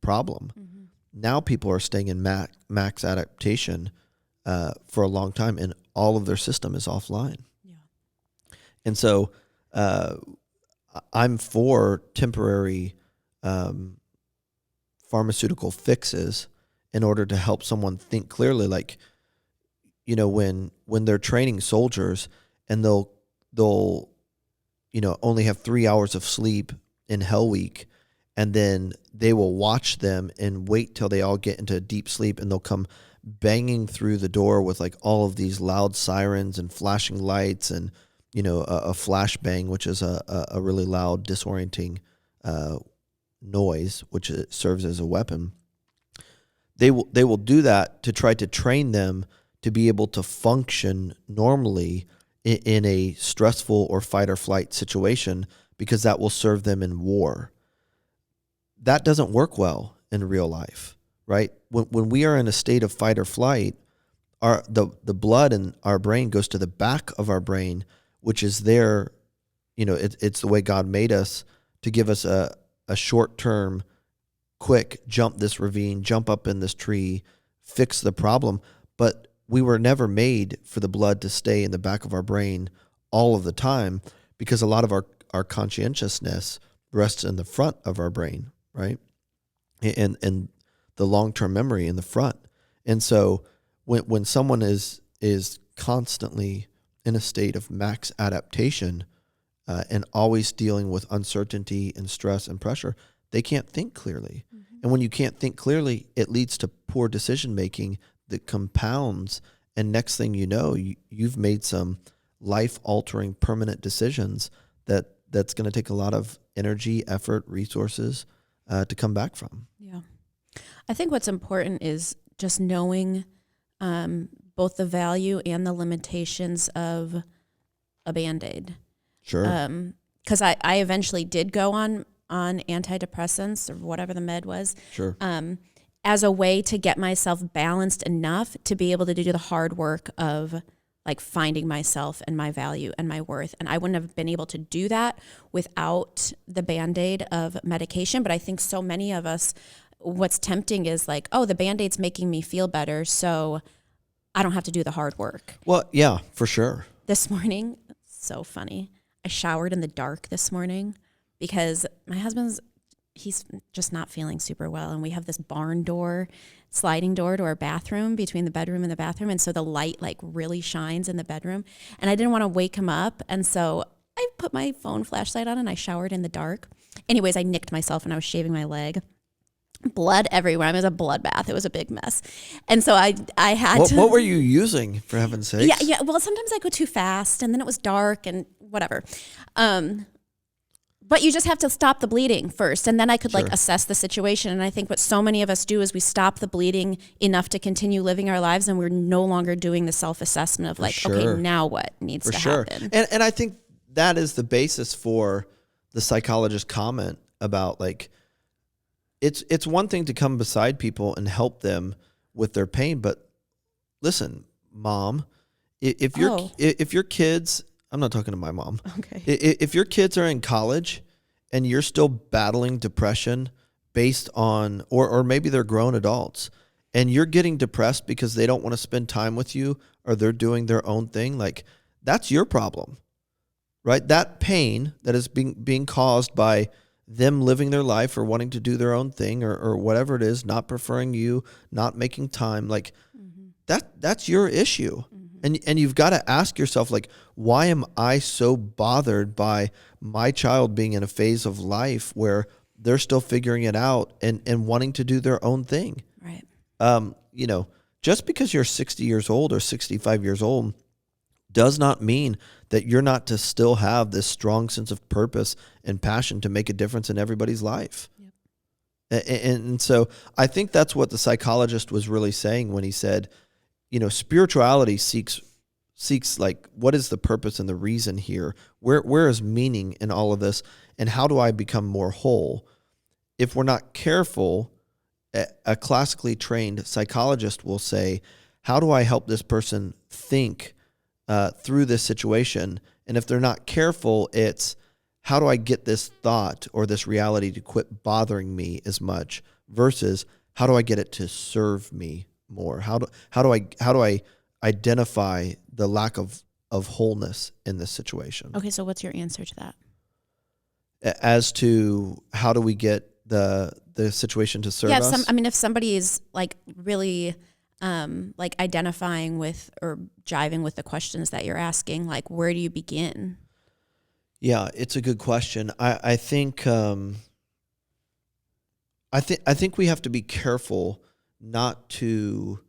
problem. Mm-hmm. Now people are staying in max adaptation for a long time, and all of their system is offline. Yeah. And so I'm for temporary pharmaceutical fixes in order to help someone think clearly. Like, when they're training soldiers, and they'll only have 3 hours of sleep in Hell Week, and then they will watch them and wait till they all get into deep sleep, and they'll come banging through the door with like all of these loud sirens and flashing lights, and a flashbang, which is a really loud disorienting noise, which serves as a weapon. They will do that to try to train them to be able to function normally in a stressful or fight or flight situation, because that will serve them in war. That doesn't work well in real life, right? When we are in a state of fight or flight, the blood in our brain goes to the back of our brain, which is there. It's the way God made us, to give us a short term, quick jump this ravine, jump up in this tree, fix the problem. But we were never made for the blood to stay in the back of our brain all of the time, because a lot of our conscientiousness rests in the front of our brain, right? And the long-term memory in the front. And so when someone is constantly in a state of max adaptation and always dealing with uncertainty and stress and pressure, they can't think clearly. Mm-hmm. And when you can't think clearly, it leads to poor decision making that compounds. And next thing you know, you've made some life-altering permanent decisions that's going to take a lot of energy, effort, resources to come back from. Yeah. I think what's important is just knowing both the value and the limitations of a Band-Aid. Sure. Because I eventually did go on antidepressants or whatever the med was. Sure. As a way to get myself balanced enough to be able to do the hard work of like finding myself and my value and my worth. And I wouldn't have been able to do that without the Band-Aid of medication. But I think so many of us, what's tempting is like, oh, the Band-Aid's making me feel better, so I don't have to do the hard work. Well, yeah, for sure. This morning, so funny. I showered in the dark this morning because my he's just not feeling super well. And we have this sliding door to our bathroom between the bedroom and the bathroom. And so the light like really shines in the bedroom. And I didn't want to wake him up. And so I put my phone flashlight on and I showered in the dark. Anyways, I nicked myself when I was shaving my leg. Blood everywhere. It was a bloodbath. It was a big mess. And so I had to... What were you using, for heaven's sakes? Yeah. Well, sometimes I go too fast and then it was dark and whatever. But you just have to stop the bleeding first. And then I could like assess the situation. And I think what so many of us do is we stop the bleeding enough to continue living our lives. And we're no longer doing the self-assessment of like, okay, now what needs to happen? And I think that is the basis for the psychologist's comment about like, it's one thing to come beside people and help them with their pain. But listen, mom, if your kids... I'm not talking to my mom. Okay. If your kids are in college and you're still battling depression based on, or maybe they're grown adults and you're getting depressed because they don't want to spend time with you or they're doing their own thing, like that's your problem, right? That pain that is being caused by them living their life or wanting to do their own thing or whatever it is, not preferring you, not making time, like that's your issue. And you've got to ask yourself, like, why am I so bothered by my child being in a phase of life where they're still figuring it out and wanting to do their own thing? Right. Just because you're 60 years old or 65 years old does not mean that you're not to still have this strong sense of purpose and passion to make a difference in everybody's life. Yep. And so I think that's what the psychologist was really saying when he said, spirituality seeks like, what is the purpose and the reason here? Where is meaning in all of this? And how do I become more whole? If we're not careful, a classically trained psychologist will say, how do I help this person think through this situation? And if they're not careful, it's how do I get this thought or this reality to quit bothering me as much versus how do I get it to serve me more? How do I identify the lack of wholeness in this situation? Okay, so what's your answer to that? As to how do we get the situation to serve us? If somebody is like really like identifying with or jiving with the questions that you're asking, like where do you begin? Yeah, it's a good question. I think we have to be careful not to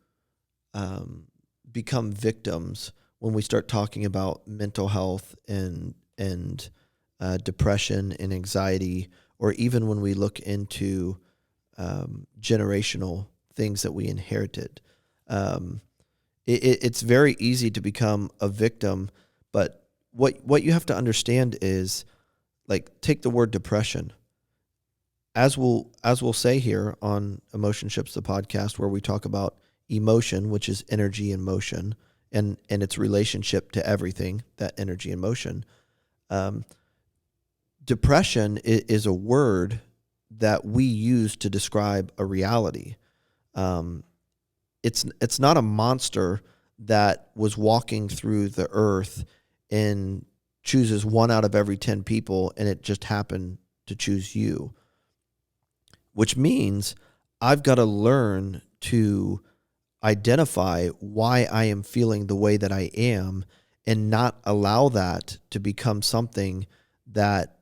become victims when we start talking about mental health and depression and anxiety, or even when we look into generational things that we inherited. It's very easy to become a victim, but what you have to understand is, like, take the word depression. As we'll say here on Emotionships, the podcast, where we talk about emotion, which is energy and motion, and its relationship to everything, that energy and motion. Depression is a word that we use to describe a reality. It's not a monster that was walking through the earth and chooses 1 out of every 10 people, and it just happened to choose you. Which means I've got to learn to identify why I am feeling the way that I am and not allow that to become something that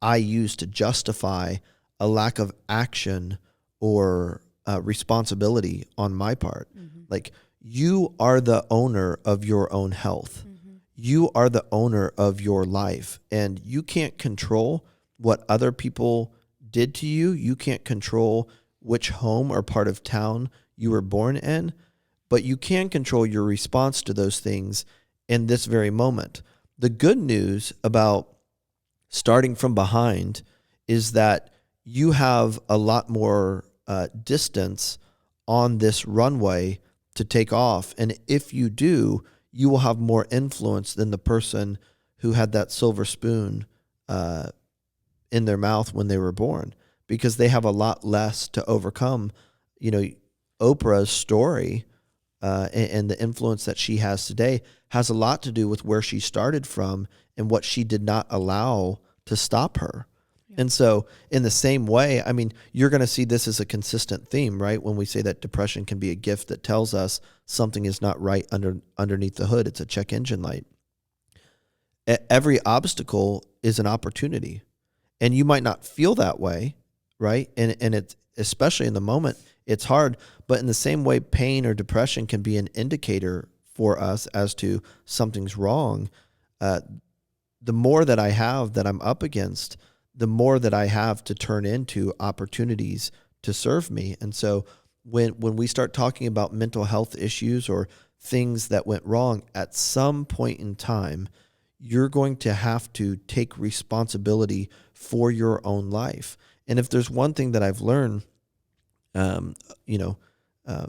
I use to justify a lack of action or responsibility on my part. Mm-hmm. Like, you are the owner of your own health. Mm-hmm. You are the owner of your life, and you can't control what other people did to you. You can't control which home or part of town you were born in, but you can control your response to those things in this very moment. The good news about starting from behind is that you have a lot more distance on this runway to take off. And if you do, you will have more influence than the person who had that silver spoon in their mouth when they were born, because they have a lot less to overcome. You know, Oprah's story and the influence that she has today has a lot to do with where she started from and what she did not allow to stop her. Yeah. And so, in the same way, I mean, you're going to see this as a consistent theme, right? When we say that depression can be a gift that tells us something is not right underneath the hood, it's a check engine light. Every obstacle is an opportunity, and you might not feel that way, right? And it's, especially in the moment, it's hard. But in the same way, pain or depression can be an indicator for us as to something's wrong. The more that I have that I'm up against, the more that I have to turn into opportunities to serve me. And so when we start talking about mental health issues or things that went wrong, at some point in time, you're going to have to take responsibility for your own life. And if there's one thing that I've learned, um, you know, uh,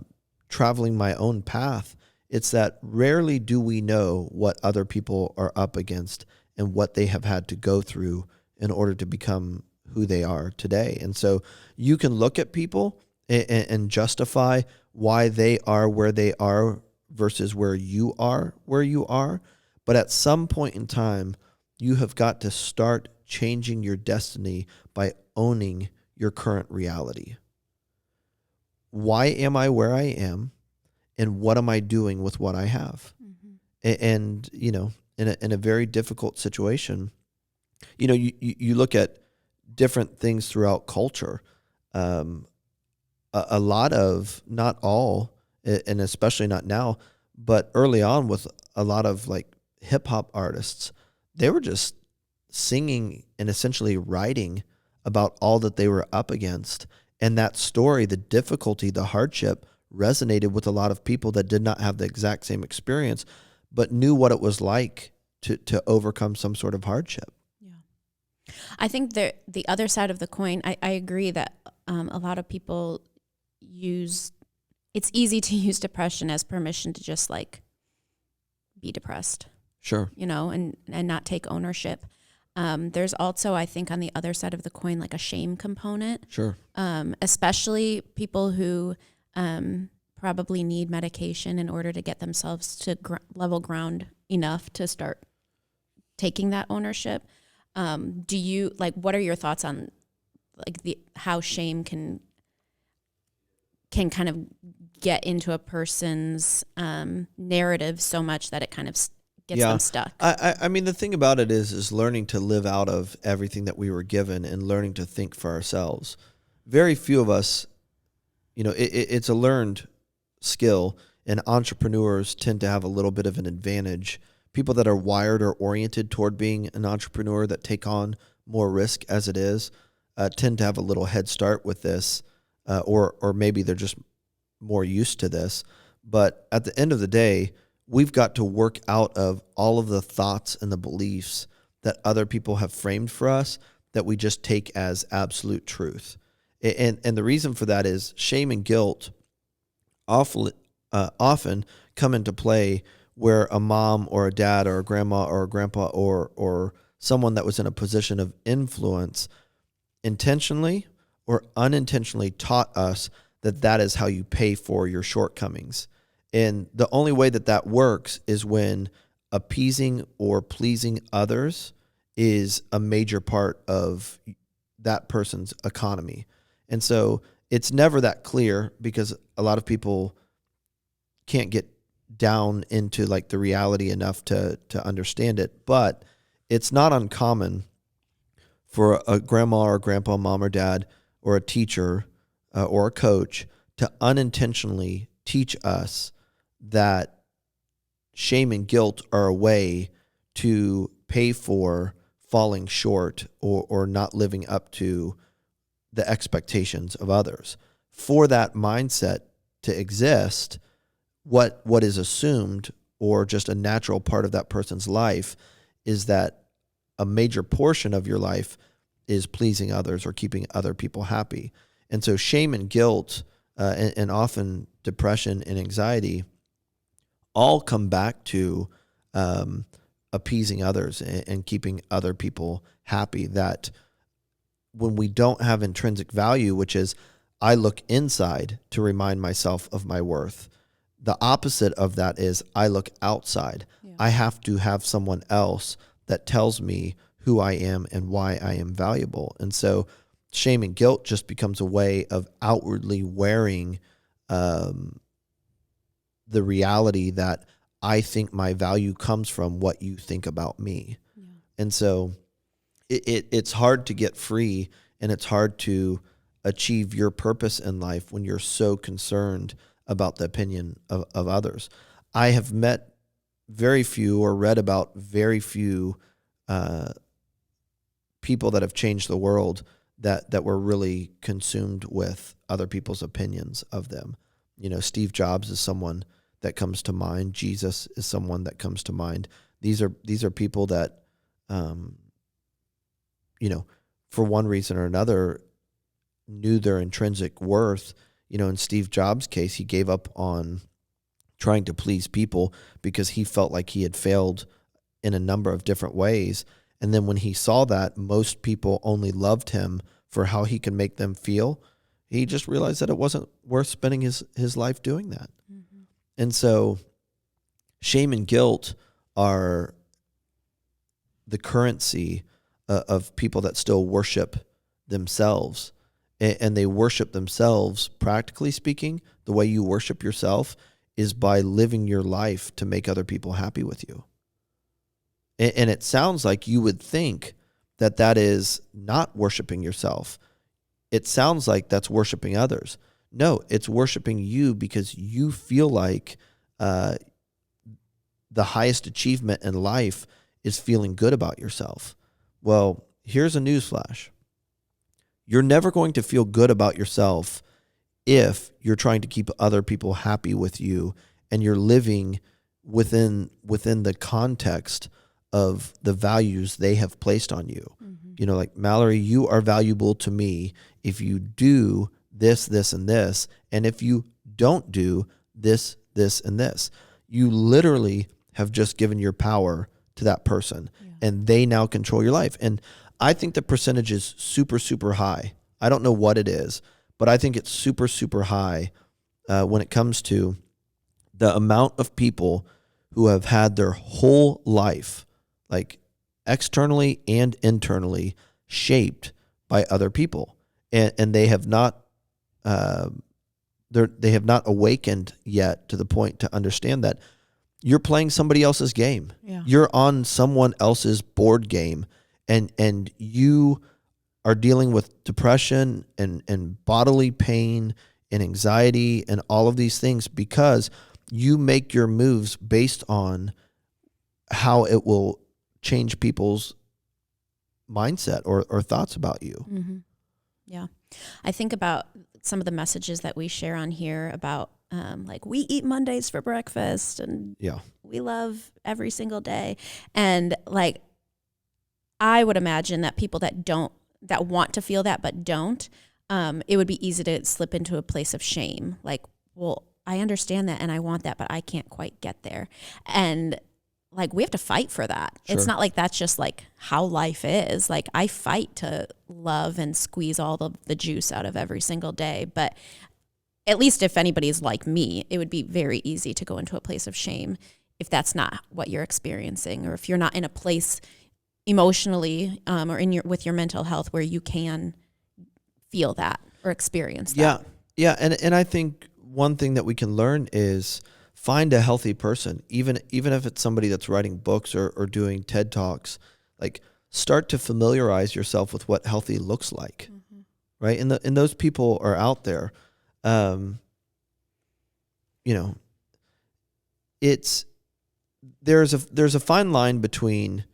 traveling my own path, it's that rarely do we know what other people are up against and what they have had to go through in order to become who they are today. And so you can look at people and justify why they are where they are versus where you are where you are. But at some point in time, you have got to start changing your destiny by owning your current reality. Why am I where I am? And what am I doing with what I have? Mm-hmm. And you know, in a very difficult situation, you know, you look at different things throughout culture. Um, a lot of, not all, and especially not now, but early on with a lot of like hip hop artists, they were just singing and essentially writing about all that they were up against. And that story, the difficulty, the hardship, resonated with a lot of people that did not have the exact same experience, but knew what it was like to overcome some sort of hardship. Yeah. I think the other side of the coin, I agree that a lot of people it's easy to use depression as permission to just like be depressed, Sure. you know, and not take ownership. There's also, I think, on the other side of the coin, like a shame component. Sure. Especially people who probably need medication in order to get themselves to level ground enough to start taking that ownership. Do you like? What are your thoughts on like how shame can kind of get into a person's narrative so much that it kind of gets them stuck? I mean, the thing about it is learning to live out of everything that we were given and learning to think for ourselves. Very few of us, you know, it's a learned skill, and entrepreneurs tend to have a little bit of an advantage. People that are wired or oriented toward being an entrepreneur that take on more risk as it is tend to have a little head start with this, or maybe they're just more used to this. But at the end of the day, we've got to work out of all of the thoughts and the beliefs that other people have framed for us that we just take as absolute truth. And the reason for that is shame and guilt often come into play where a mom or a dad or a grandma or a grandpa or someone that was in a position of influence intentionally or unintentionally taught us that that is how you pay for your shortcomings. And the only way that that works is when appeasing or pleasing others is a major part of that person's economy. And so it's never that clear because a lot of people can't get down into like the reality enough to understand it. But it's not uncommon for a grandma or grandpa, mom or dad, or a teacher or a coach to unintentionally teach us that shame and guilt are a way to pay for falling short or not living up to the expectations of others. For that mindset to exist, what is assumed or just a natural part of that person's life is that a major portion of your life is pleasing others or keeping other people happy. And so shame and guilt and often depression and anxiety all come back to appeasing others and keeping other people happy. That when we don't have intrinsic value, which is I look inside to remind myself of my worth, the opposite of that is I look outside. Yeah. I have to have someone else that tells me who I am and why I am valuable. And so shame and guilt just becomes a way of outwardly wearing the reality that I think my value comes from what you think about me. Yeah. And so it's hard to get free, and it's hard to achieve your purpose in life when you're so concerned about the opinion of others. I have met very few or read about very few people that have changed the world that were really consumed with other people's opinions of them. Steve Jobs is someone that comes to mind. Jesus is someone that comes to mind. These are people that, for one reason or another, knew their intrinsic worth. In Steve Jobs' case, he gave up on trying to please people because he felt like he had failed in a number of different ways. And then when he saw that most people only loved him for how he could make them feel, he just realized that it wasn't worth spending his life doing that. Mm-hmm. And so shame and guilt are the currency of people that still worship themselves. And they worship themselves, practically speaking. The way you worship yourself is by living your life to make other people happy with you. And it sounds like you would think that is not worshiping yourself. It sounds like that's worshiping others. No, it's worshiping you because you feel like the highest achievement in life is feeling good about yourself. Well, here's a newsflash. You're never going to feel good about yourself if you're trying to keep other people happy with you and you're living within the context of the values they have placed on you. Mm-hmm. Like, Mallory, you are valuable to me if you do this, this, and this. And if you don't do this, this, and this, you literally have just given your power to that person. Yeah. And they now control your life. And I think the percentage is super, super high. I don't know what it is, but I think it's super, super high when it comes to the amount of people who have had their whole life, like externally and internally, shaped by other people, and they have not they have not awakened yet to the point to understand that you're playing somebody else's game. Yeah. You're on someone else's board game, and you are dealing with depression and bodily pain and anxiety and all of these things because you make your moves based on how it will change people's mindset or thoughts about you. Mm-hmm. Yeah. I think about some of the messages that we share on here about like we eat Mondays for breakfast and we love every single day. And like, I would imagine that people that want to feel that but don't, it would be easy to slip into a place of shame. Like, well, I understand that and I want that, but I can't quite get there. And like, we have to fight for that. Sure. It's not like that's just like how life is. Like, I fight to love and squeeze all the juice out of every single day. But at least if anybody's like me, it would be very easy to go into a place of shame if that's not what you're experiencing, or if you're not in a place emotionally or with your mental health where you can feel that or experience Yeah. that. Yeah. And I think one thing that we can learn is find a healthy person, even if it's somebody that's writing books or doing TED Talks, like start to familiarize yourself with what healthy looks like. Mm-hmm. Right. And those people are out there. You know, there's a fine line between,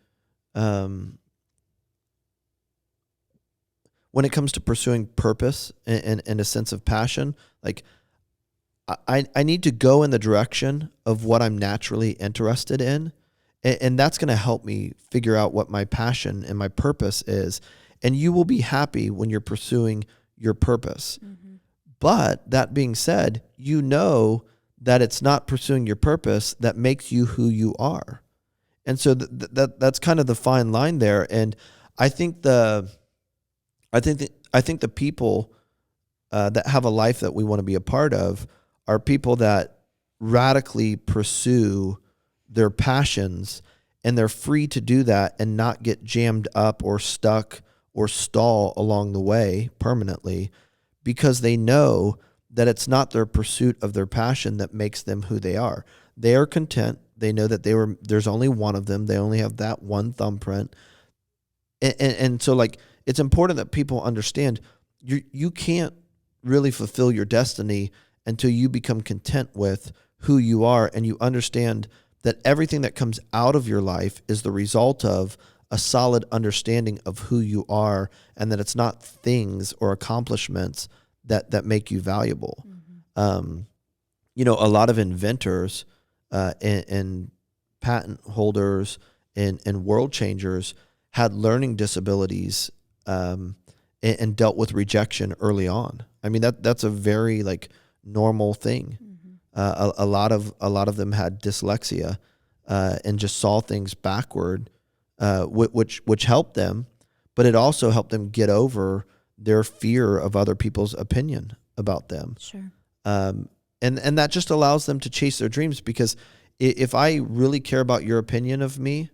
when it comes to pursuing purpose and a sense of passion. Like I need to go in the direction of what I'm naturally interested in. And that's going to help me figure out what my passion and my purpose is. And you will be happy when you're pursuing your purpose. Mm-hmm. But that being said, you know that it's not pursuing your purpose that makes you who you are. And so that's kind of the fine line there. And I think the people that have a life that we want to be a part of are people that radically pursue their passions, and they're free to do that and not get jammed up or stuck or stall along the way permanently, because they know that it's not their pursuit of their passion that makes them who they are. They are content. They know that there's only one of them. They only have that one thumbprint. And so like, it's important that people understand you can't really fulfill your destiny until you become content with who you are, and you understand that everything that comes out of your life is the result of a solid understanding of who you are, and that it's not things or accomplishments that make you valuable. Mm-hmm. A lot of inventors and patent holders and world changers had learning disabilities, and dealt with rejection early on. I mean, that's a very like normal thing. Mm-hmm. A lot of them had dyslexia, and just saw things backward, which helped them, but it also helped them get over their fear of other people's opinion about them. Sure. And that just allows them to chase their dreams, because if I really care about your opinion of me,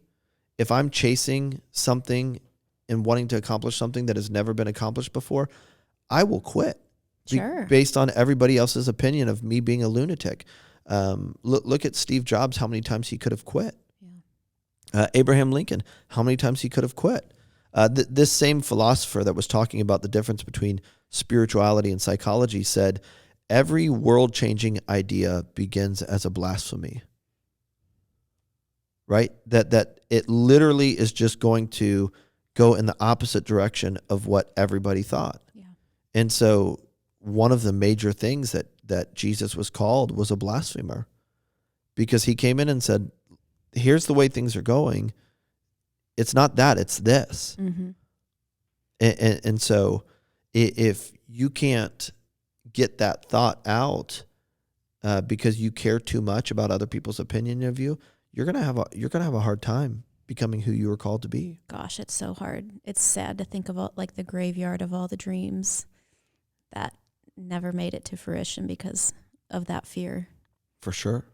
if I'm chasing something and wanting to accomplish something that has never been accomplished before, I will quit. Sure. Based on everybody else's opinion of me being a lunatic. Look at Steve Jobs, how many times he could have quit. Yeah. Abraham Lincoln, how many times he could have quit. This same philosopher that was talking about the difference between spirituality and psychology said, every world-changing idea begins as a blasphemy. Right? That it literally is just going to go in the opposite direction of what everybody thought. Yeah. And so one of the major things that Jesus was called was a blasphemer, because he came in and said, here's the way things are going. It's not that, it's this. Mm-hmm. And so if you can't get that thought out, because you care too much about other people's opinion of you, you're gonna have a hard time becoming who you were called to be. Gosh, it's so hard. It's sad to think about like the graveyard of all the dreams that never made it to fruition because of that fear. For sure.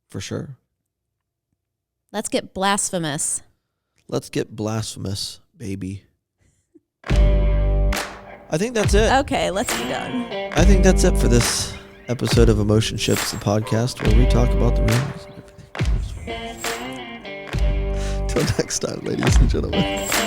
For sure. Let's get blasphemous. Let's get blasphemous, baby. I think that's it. Okay, let's be done. I think that's it for this episode of Emotionships, the podcast where we talk about the realities of everything. Till next time, ladies and gentlemen.